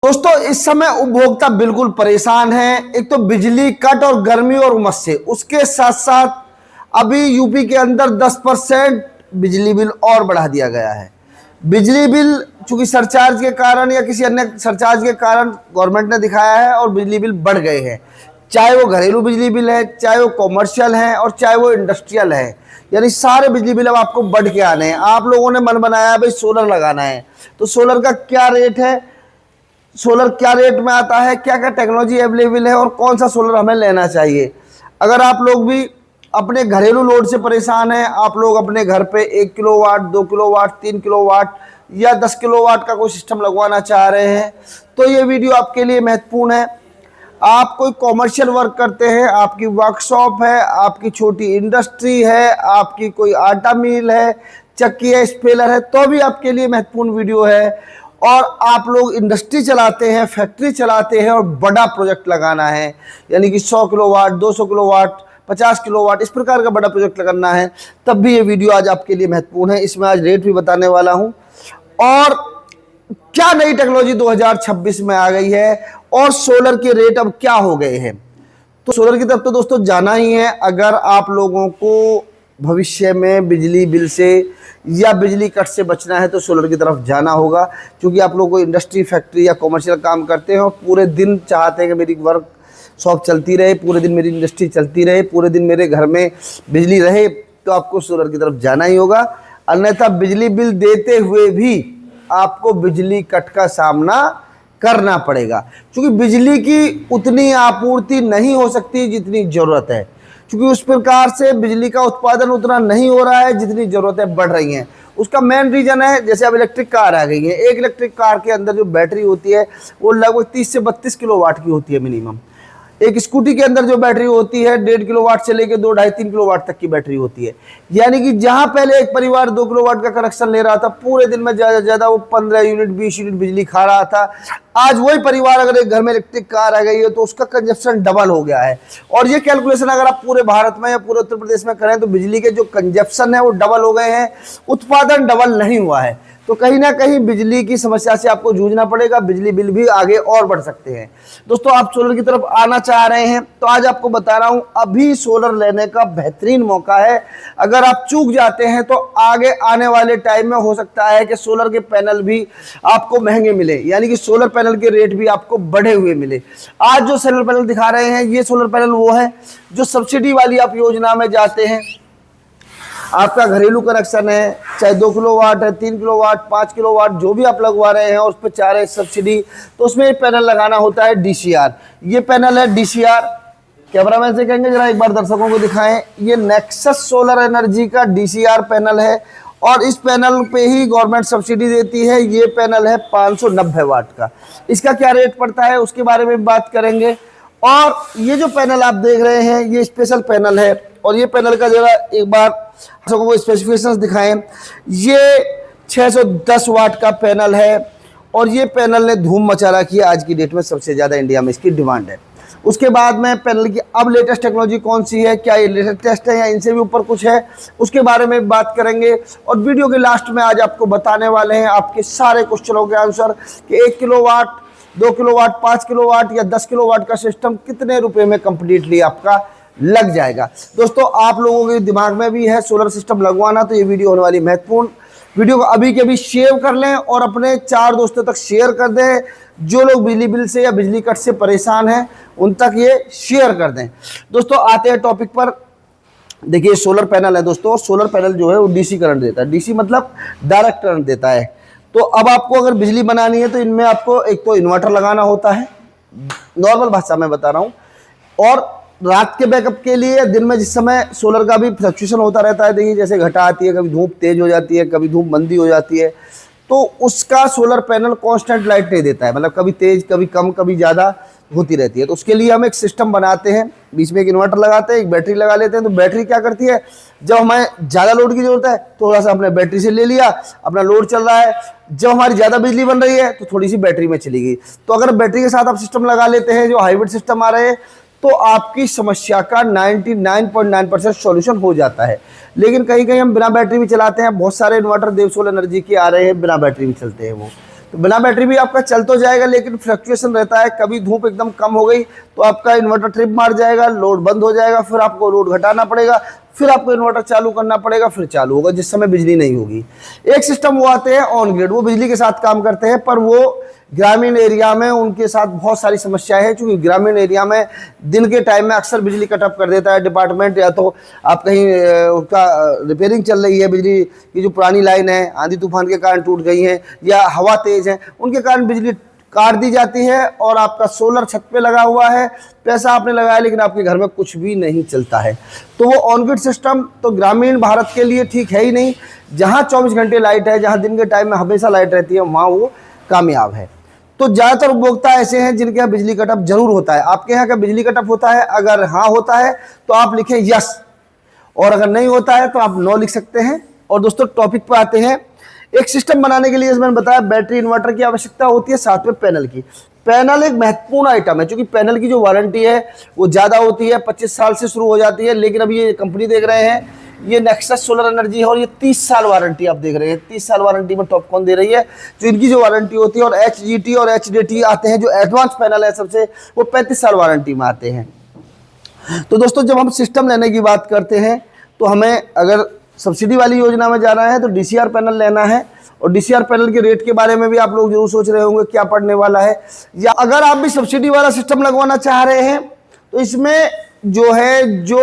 दोस्तों इस समय उपभोक्ता बिल्कुल परेशान है। एक तो बिजली कट और गर्मी और उमस से, उसके साथ साथ अभी यूपी के अंदर 10% बिजली बिल और बढ़ा दिया गया है। बिजली बिल चूंकि सरचार्ज के कारण या किसी अन्य सरचार्ज के कारण गवर्नमेंट ने दिखाया है और बिजली बिल बढ़ गए हैं, चाहे वो घरेलू बिजली बिल है, चाहे वो कॉमर्शियल है और चाहे वो इंडस्ट्रियल है। यानी सारे बिजली बिल अब आपको बढ़ के आने हैं। आप लोगों ने मन बनाया भाई सोलर लगाना है, तो सोलर का क्या रेट है, सोलर क्या रेट में आता है, क्या क्या टेक्नोलॉजी अवेलेबल है और कौन सा सोलर हमें लेना चाहिए। अगर आप लोग भी अपने घरेलू लोड से परेशान हैं, आप लोग अपने घर पे 1 किलोवाट, 2 किलोवाट, 3 किलोवाट या 10 किलोवाट का कोई सिस्टम लगवाना चाह रहे हैं, तो ये वीडियो आपके लिए महत्वपूर्ण है। आप कोई कॉमर्शियल वर्क करते हैं, आपकी वर्कशॉप है, आपकी छोटी इंडस्ट्री है, आपकी कोई आटा मिल है, चक्की है, स्पेलर है, तो भी आपके लिए महत्वपूर्ण वीडियो है। और आप लोग इंडस्ट्री चलाते हैं, फैक्ट्री चलाते हैं और बड़ा प्रोजेक्ट लगाना है, यानी कि 100 किलोवाट, 200 किलोवाट, 50 किलोवाट, इस प्रकार का बड़ा प्रोजेक्ट लगाना है, तब भी ये वीडियो आज आपके लिए महत्वपूर्ण है। इसमें आज रेट भी बताने वाला हूं और क्या नई टेक्नोलॉजी 2026 में आ गई है और सोलर के रेट अब क्या हो गए हैं। तो सोलर की तरफ तो दोस्तों जाना ही है। अगर आप लोगों को भविष्य में बिजली बिल से या बिजली कट से बचना है तो सोलर की तरफ जाना होगा, क्योंकि आप लोग को इंडस्ट्री, फैक्ट्री या कॉमर्शियल काम करते हैं और पूरे दिन चाहते हैं कि मेरी वर्क शॉप चलती रहे, पूरे दिन मेरी इंडस्ट्री चलती रहे, पूरे दिन मेरे घर में बिजली रहे, तो आपको सोलर की तरफ जाना ही होगा। अन्यथा बिजली बिल देते हुए भी आपको बिजली कट का सामना करना पड़ेगा, क्योंकि बिजली की उतनी आपूर्ति नहीं हो सकती जितनी ज़रूरत है, क्योंकि उस प्रकार से बिजली का उत्पादन उतना नहीं हो रहा है जितनी ज़रूरतें बढ़ रही हैं। उसका मेन रीज़न है, जैसे अब इलेक्ट्रिक कार आ गई है, एक इलेक्ट्रिक कार के अंदर जो बैटरी होती है वो लगभग 30 से 32 किलोवाट की होती है मिनिमम। एक स्कूटी के अंदर जो बैटरी होती है 1.5 किलोवाट से लेकर 2, 2.5, 3 किलोवाट तक की बैटरी होती है। यानी कि जहां पहले एक परिवार 2 किलोवाट का कनेक्शन ले रहा था, पूरे दिन में ज़्यादा से ज़्यादा वो 15 यूनिट, 20 यूनिट बिजली खा रहा था, आज वही परिवार अगर एक घर में इलेक्ट्रिक कार आ गई है तो उसका कंजप्शन डबल हो गया है। और ये कैलकुलेशन अगर आप पूरे भारत में या पूरे उत्तर प्रदेश में करें तो बिजली के जो कंजप्शन है वो डबल हो गए हैं, उत्पादन डबल नहीं हुआ है। तो कहीं ना कहीं बिजली की समस्या से आपको जूझना पड़ेगा, बिजली बिल भी आगे और बढ़ सकते हैं। दोस्तों आप सोलर की तरफ आना चाह रहे हैं तो आज आपको बता रहा हूं, अभी सोलर लेने का बेहतरीन मौका है। अगर आप चूक जाते हैं तो आगे आने वाले टाइम में हो सकता है कि सोलर के पैनल भी आपको महंगे मिले, यानी कि सोलर पैनल के रेट भी आपको बढ़े हुए मिले। आज जो सोलर पैनल दिखा रहे हैं, ये सोलर पैनल वो है जो सब्सिडी वाली आप योजना में जाते हैं। आपका घरेलू कनेक्शन है, चाहे 2 किलोवाट है, 3 किलोवाट, 5 किलोवाट, जो भी आप लगवा रहे हैं और उस पर चाह रहे हैं सब्सिडी, तो उसमें एक पैनल लगाना होता है DCR। ये पैनल है DCR। कैमरामैन से कहेंगे जरा एक बार दर्शकों को दिखाएं, ये नेक्सस सोलर एनर्जी का DCR पैनल है और इस पैनल पे ही गवर्नमेंट सब्सिडी देती है। ये पैनल है 590 वाट का। इसका क्या रेट पड़ता है उसके बारे में बात करेंगे। और ये जो पैनल आप देख रहे हैं ये स्पेशल पैनल है और ये पैनल का जरा एक बार वो स्पेसिफिकेशंस दिखाएं। ये 610 वाट का पैनल है और ये पैनल ने धूम मचा रखी है। आज की डेट में सबसे ज़्यादा इंडिया में इसकी डिमांड है। उसके बाद में पैनल की अब लेटेस्ट टेक्नोलॉजी कौन सी है, क्या ये लेटेस्ट है या इनसे भी ऊपर कुछ है, उसके बारे में बात करेंगे। और वीडियो के लास्ट में आज आपको बताने वाले हैं आपके सारे क्वेश्चनों के आंसर कि 1 किलोवाट, 2 किलोवाट, 5 किलोवाट या 10 किलोवाट का सिस्टम कितने रुपए में कंप्लीटली आपका लग जाएगा। दोस्तों आप लोगों के दिमाग में भी है सोलर सिस्टम लगवाना, तो ये वीडियो होने वाली महत्वपूर्ण। वीडियो को अभी के अभी शेयर कर लें और अपने 4 दोस्तों तक शेयर कर दें। जो लोग बिजली बिल से या बिजली कट से परेशान हैं उन तक ये शेयर कर दें। दोस्तों आते हैं टॉपिक पर। देखिए सोलर पैनल है दोस्तों, सोलर पैनल जो है वो DC करंट देता है। DC मतलब डायरेक्ट करंट देता है। तो अब आपको अगर बिजली बनानी है तो इनमें आपको एक तो इन्वर्टर लगाना होता है, नॉर्मल भाषा में बता रहा हूँ, और रात के बैकअप के लिए दिन में जिस समय सोलर का भी फ्लक्चुएशन होता रहता है, देखिए जैसे घटा आती है, कभी धूप तेज हो जाती है, कभी धूप मंदी हो जाती है, तो उसका सोलर पैनल कांस्टेंट लाइट नहीं देता है, मतलब कभी तेज, कभी कम, कभी ज़्यादा होती रहती है। तो उसके लिए हम एक सिस्टम बनाते हैं, बीच में एक इन्वर्टर लगाते हैं, एक बैटरी लगा लेते हैं। तो बैटरी क्या करती है, जब हमें ज़्यादा लोड की जरूरत है थोड़ा सा हमने बैटरी से ले लिया, अपना लोड चल रहा है, जब हमारी ज़्यादा बिजली बन रही है तो थोड़ी सी बैटरी में चली गई। तो अगर बैटरी के साथ आप सिस्टम लगा लेते हैं, जो हाइब्रिड सिस्टम आ रहे हैं, तो आपकी समस्या का 99.9% सॉल्यूशन हो जाता है। लेकिन कहीं कहीं हम बिना बैटरी भी चलाते हैं, बहुत सारे इन्वर्टर देव सोलर एनर्जी के आ रहे हैं, बिना बैटरी भी चलते हैं वो। तो बिना बैटरी भी आपका चल तो जाएगा, लेकिन फ्लक्चुएशन रहता है। कभी धूप एकदम कम हो गई तो आपका इन्वर्टर ट्रिप मार जाएगा, लोड बंद हो जाएगा, फिर आपको लोड घटाना पड़ेगा, फिर आपको इन्वर्टर चालू करना पड़ेगा, फिर चालू होगा जिस समय बिजली नहीं होगी। एक सिस्टम वो आते हैं ऑन ग्रिड, वो बिजली के साथ काम करते हैं, पर वो ग्रामीण एरिया में उनके साथ बहुत सारी समस्याएं हैं, क्योंकि ग्रामीण एरिया में दिन के टाइम में अक्सर बिजली कटअप कर देता है डिपार्टमेंट, या तो आप कहीं उसका रिपेयरिंग चल रही है, बिजली की जो पुरानी लाइन है आंधी तूफान के कारण टूट गई है, या हवा तेज है, उनके कारण बिजली काट दी जाती है, और आपका सोलर छत पे लगा हुआ है, पैसा आपने लगाया, लेकिन आपके घर में कुछ भी नहीं चलता है। तो वो ऑन ग्रिड सिस्टम तो ग्रामीण भारत के लिए ठीक है ही नहीं। जहाँ 24 घंटे लाइट है, जहाँ दिन के टाइम में हमेशा लाइट रहती है, वहाँ वो कामयाब है। तो ज़्यादातर उपभोक्ता ऐसे हैं जिनके यहाँ बिजली कटअप जरूर होता है। आपके यहाँ क्या बिजली कटअप होता है? अगर हाँ होता है तो आप लिखें यस, और अगर नहीं होता है तो आप नो लिख सकते हैं। और दोस्तों टॉपिक पर आते हैं। एक सिस्टम बनाने के लिए मैंने बताया बैटरी इन्वर्टर की आवश्यकता होती है, साथ में पैनल की। पैनल एक महत्वपूर्ण आइटम है, क्योंकि पैनल की जो वारंटी है वो ज़्यादा होती है, 25 साल से शुरू हो जाती है, लेकिन अभी ये कंपनी देख रहे हैं, ये नेक्सस सोलर एनर्जी है, और ये 30 साल वारंटी आप देख रहे हैं। 30 साल वारंटी में टॉपकॉन दे रही है, जो इनकी जो वारंटी होती है। और HGT और HDT आते हैं, जो एडवांस पैनल है सबसे, वो 35 साल वारंटी में आते हैं। तो दोस्तों जब हम सिस्टम लेने की बात करते हैं, तो हमें अगर सब्सिडी वाली योजना में जाना है तो DCR पैनल लेना है। और DCR पैनल के रेट के बारे में भी आप लोग जरूर सोच रहे होंगे क्या पड़ने वाला है। या अगर आप भी सब्सिडी वाला सिस्टम लगवाना चाह रहे हैं, तो इसमें जो है, जो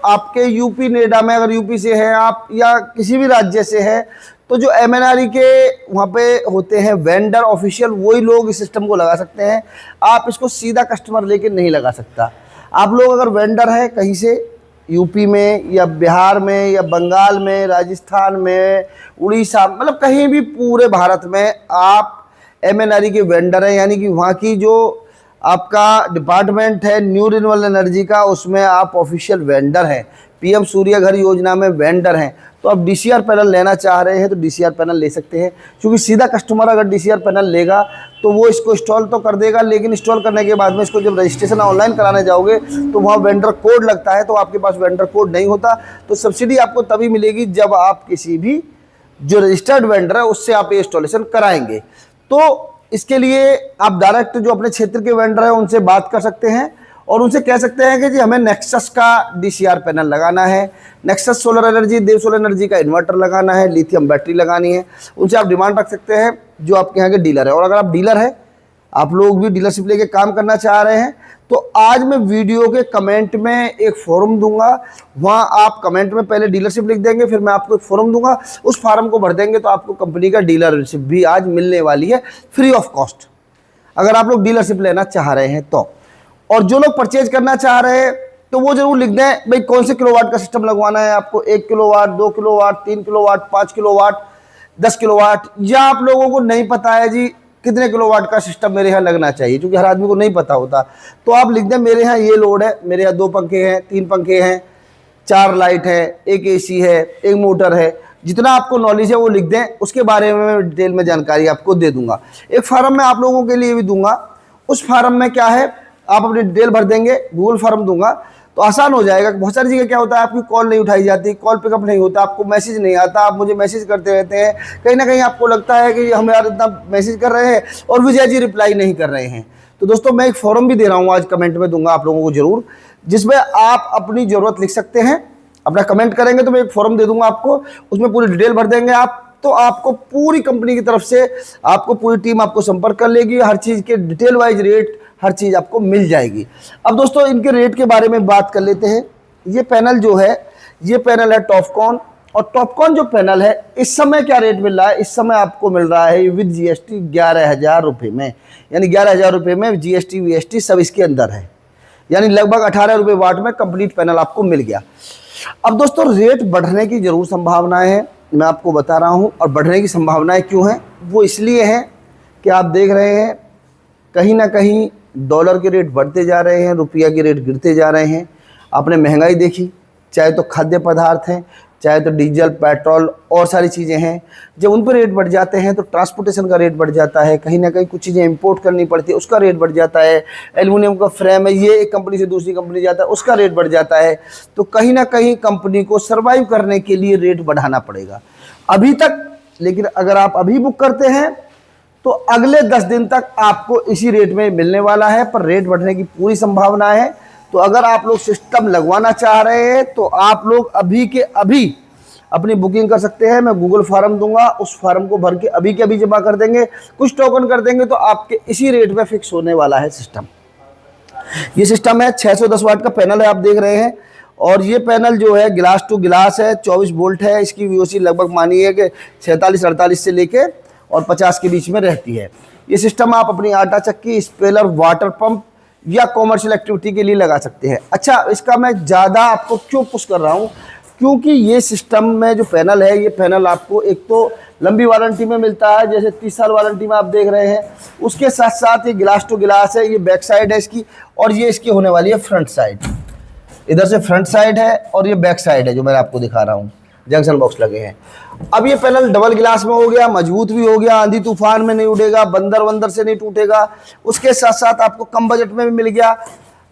आपके यूपी नेडा में, अगर यूपी से हैं आप या किसी भी राज्य से हैं, तो जो MNRE के वहाँ पे होते हैं वेंडर ऑफिशियल, वही लोग इस सिस्टम को लगा सकते हैं। आप इसको सीधा कस्टमर लेके नहीं लगा सकता। आप लोग अगर वेंडर है कहीं से, यूपी में या बिहार में या बंगाल में, राजस्थान में, उड़ीसा, मतलब कहीं भी पूरे भारत में आप MNRE के वेंडर हैं, यानी कि वहाँ की जो आपका डिपार्टमेंट है न्यू रिन्यूएबल एनर्जी का, उसमें आप ऑफिशियल वेंडर हैं। PM सूर्य घर योजना में वेंडर हैं। तो आप DCR पैनल लेना चाह रहे हैं तो DCR पैनल ले सकते हैं, क्योंकि सीधा कस्टमर अगर DCR पैनल लेगा तो वो इसको इंस्टॉल तो कर देगा, लेकिन इंस्टॉल करने के बाद में इसको जब रजिस्ट्रेशन ऑनलाइन कराने जाओगे तो वहाँ वेंडर कोड लगता है, तो आपके पास वेंडर कोड नहीं होता। तो सब्सिडी आपको तभी मिलेगी जब आप किसी भी जो रजिस्टर्ड वेंडर है उससे आप ये इंस्टॉलेशन कराएंगे। तो इसके लिए आप डायरेक्ट जो अपने क्षेत्र के वेंडर हैं उनसे बात कर सकते हैं, और उनसे कह सकते हैं कि जी हमें नेक्सस का DCR पैनल लगाना है, नेक्सस सोलर एनर्जी, देव सोलर एनर्जी का इन्वर्टर लगाना है, लिथियम बैटरी लगानी है। उनसे आप डिमांड रख सकते हैं, जो आपके यहाँ के डीलर है। और अगर आप डीलर है, आप लोग भी डीलरशिप लेके काम करना चाह रहे हैं, तो आज मैं वीडियो के कमेंट में एक फॉर्म दूंगा, वहाँ आप कमेंट में पहले डीलरशिप लिख देंगे, फिर मैं आपको एक फॉर्म दूंगा, उस फॉर्म को भर देंगे तो आपको कंपनी का डीलरशिप भी आज मिलने वाली है फ्री ऑफ कॉस्ट, अगर आप लोग डीलरशिप लेना चाह रहे हैं तो। और जो लोग परचेज करना चाह रहे हैं तो वो जरूर लिख दें भाई कौन से किलोवाट का सिस्टम लगवाना है आपको, 1 kilowatt, 2 kilowatt, 3 kilowatt, 5 kilowatt, 10 kilowatt, या आप लोगों को नहीं पता है जी कितने किलोवाट का सिस्टम मेरे यहाँ लगना चाहिए, क्योंकि हर आदमी को नहीं पता होता। तो आप लिख दें मेरे यहाँ ये लोड है, मेरे यहाँ 2 पंखे हैं, 3 पंखे हैं, 4 लाइट है, 1 AC है, 1 मोटर है, जितना आपको नॉलेज है वो लिख दें। उसके बारे में मैं डिटेल में जानकारी आपको दे दूंगा। एक फार्म मैं आप लोगों के लिए भी दूंगा, उस फार्म में क्या है आप अपनी डिटेल भर देंगे, गूगल फॉर्म दूंगा तो आसान हो जाएगा। बहुत सारी जगह क्या होता है आपकी कॉल नहीं उठाई जाती, कॉल पिकअप नहीं होता, आपको मैसेज नहीं आता, आप मुझे मैसेज करते रहते हैं, कहीं ना कहीं आपको लगता है कि हम यार इतना मैसेज कर रहे हैं और विजय जी रिप्लाई नहीं कर रहे हैं। तो दोस्तों मैं एक फॉर्म भी दे रहा हूँ, आज कमेंट में दूंगा आप लोगों को जरूर, जिसमें आप अपनी ज़रूरत लिख सकते हैं। अपना कमेंट करेंगे तो मैं एक फॉर्म दे दूंगा आपको, उसमें पूरी डिटेल भर देंगे आप, तो आपको पूरी कंपनी की तरफ से आपको पूरी टीम आपको संपर्क कर लेगी, हर चीज़ के डिटेल वाइज रेट हर चीज़ आपको मिल जाएगी। अब दोस्तों इनके रेट के बारे में बात कर लेते हैं। ये पैनल जो है, ये पैनल है टॉपकॉन, और टॉपकॉन जो पैनल है इस समय क्या रेट मिल रहा है, इस समय आपको मिल रहा है विद GST 11,000 रुपये में, यानी 11,000 रुपये में GST VST सब इसके अंदर है, यानी लगभग 18 रुपये वाट में कंप्लीट पैनल आपको मिल गया। अब दोस्तों रेट बढ़ने की जरूर संभावनाएं हैं, मैं आपको बता रहा हूं। और बढ़ने की संभावनाएं क्यों हैं, वो इसलिए हैं कि आप देख रहे हैं कहीं ना कहीं डॉलर के रेट बढ़ते जा रहे हैं, रुपया के रेट गिरते जा रहे हैं। आपने महंगाई देखी, चाहे तो खाद्य पदार्थ हैं, चाहे तो डीजल, पेट्रोल और सारी चीज़ें हैं। जब उन पर रेट बढ़ जाते हैं तो ट्रांसपोर्टेशन का रेट बढ़ जाता है, कहीं ना कहीं कुछ चीज़ें इंपोर्ट करनी पड़ती है, उसका रेट बढ़ जाता है। एल्युमिनियम का फ्रेम है, ये एक कंपनी से दूसरी कंपनी जाता है, उसका रेट बढ़ जाता है। तो कहीं ना कहीं कंपनी को सर्वाइव करने के लिए रेट बढ़ाना पड़ेगा अभी तक। लेकिन अगर आप अभी बुक करते हैं तो अगले 10 दिन तक आपको इसी रेट में मिलने वाला है, पर रेट बढ़ने की पूरी संभावना है। तो अगर आप लोग सिस्टम लगवाना चाह रहे हैं तो आप लोग अभी के अभी अपनी बुकिंग कर सकते हैं। मैं गूगल फॉर्म दूंगा, उस फॉर्म को भर के अभी के अभी जमा कर देंगे, कुछ टोकन कर देंगे तो आपके इसी रेट में फिक्स होने वाला है सिस्टम। ये सिस्टम है 610 वाट का पैनल है, आप देख रहे हैं। और ये पैनल जो है ग्लास टू ग्लास है, 24 वोल्ट है। इसकी वीओसी लगभग मानिए कि 46-48 से लेके और 50 के बीच में रहती है। ये सिस्टम आप अपनी आटा चक्की, स्पेलर, वाटर पंप या कॉमर्शियल एक्टिविटी के लिए लगा सकते हैं। अच्छा, इसका मैं ज़्यादा आपको क्यों पुश कर रहा हूँ, क्योंकि ये सिस्टम में जो पैनल है, ये पैनल आपको एक तो लंबी वारंटी में मिलता है, जैसे 30 साल वारंटी में आप देख रहे हैं। उसके साथ साथ ये ग्लास टू ग्लास है, ये बैक साइड है इसकी, और ये इसकी होने वाली है फ्रंट साइड। इधर से फ्रंट साइड है और ये बैक साइड है जो मैं आपको दिखा रहा हूँ, जंक्शन बॉक्स लगे हैं। अब ये पैनल डबल ग्लास में हो गया, मजबूत भी हो गया, आंधी तूफान में नहीं उड़ेगा, बंदर वंदर से नहीं टूटेगा। उसके साथ साथ आपको कम बजट में भी मिल गया।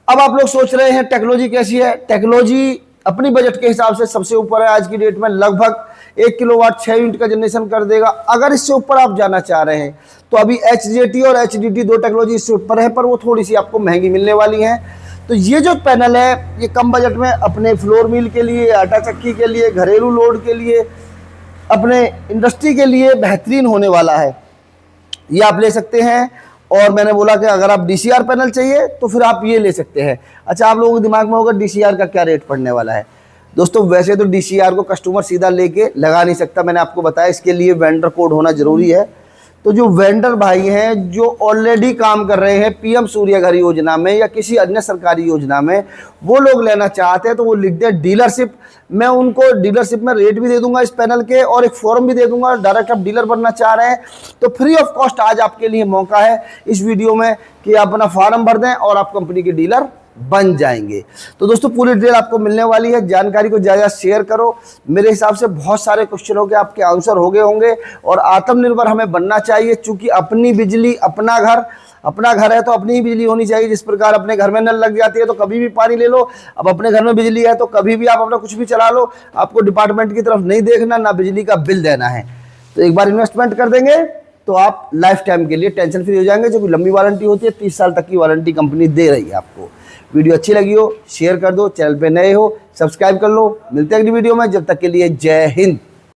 अब आप लोग सोच रहे हैं टेक्नोलॉजी कैसी है। टेक्नोलॉजी अपनी बजट के हिसाब से सबसे ऊपर है आज की डेट में। लगभग 1 किलोवाट 6 यूनिट का जनरेशन कर देगा। अगर इससे ऊपर आप जाना चाह रहे हैं तो अभी HJT और HDT 2 टेक्नोलॉजी इससे ऊपर है, पर वो थोड़ी सी आपको महंगी मिलने वाली है। तो ये जो पैनल है, ये कम बजट में अपने फ्लोर मिल के लिए, आटा चक्की के लिए, घरेलू लोड के लिए, अपने इंडस्ट्री के लिए बेहतरीन होने वाला है। ये आप ले सकते हैं। और मैंने बोला कि अगर आप DCR पैनल चाहिए तो फिर आप ये ले सकते हैं। अच्छा, आप लोगों के दिमाग में होगा DCR का क्या रेट पड़ने वाला है। दोस्तों, वैसे तो DCR को कस्टमर सीधा लेके लगा नहीं सकता, मैंने आपको बताया इसके लिए वेंडर कोड होना जरूरी है। तो जो वेंडर भाई हैं जो ऑलरेडी काम कर रहे हैं PM सूर्य घर योजना में या किसी अन्य सरकारी योजना में, वो लोग लेना चाहते हैं तो वो लिख दें डीलरशिप। मैं उनको डीलरशिप में रेट भी दे दूंगा इस पैनल के, और एक फॉर्म भी दे दूंगा। डायरेक्ट आप डीलर बनना चाह रहे हैं तो फ्री ऑफ कॉस्ट आज आपके लिए मौका है इस वीडियो में कि आप अपना फॉर्म भर दें और आप कंपनी के डीलर बन जाएंगे। तो दोस्तों, पूरी डिटेल आपको मिलने वाली है। जानकारी को ज़्यादा शेयर करो। मेरे हिसाब से बहुत सारे क्वेश्चनों के आपके आंसर हो गए होंगे। और आत्मनिर्भर हमें बनना चाहिए, चूंकि अपनी बिजली, अपना घर है तो अपनी ही बिजली होनी चाहिए। जिस प्रकार अपने घर में नल लग जाती है तो कभी भी पानी ले लो, अब अपने घर में बिजली है तो कभी भी आप अपना कुछ भी चला लो। आपको डिपार्टमेंट की तरफ नहीं देखना, ना बिजली का बिल देना है। तो एक बार इन्वेस्टमेंट कर देंगे तो आप लाइफ टाइम के लिए टेंशन फ्री हो जाएंगे। जो कि लंबी वारंटी होती है, 30 साल तक की वारंटी कंपनी दे रही है आपको। वीडियो अच्छी लगी हो शेयर कर दो, चैनल पे नए हो सब्सक्राइब कर लो। मिलते हैं अगली वीडियो में, जब तक के लिए जय हिंद।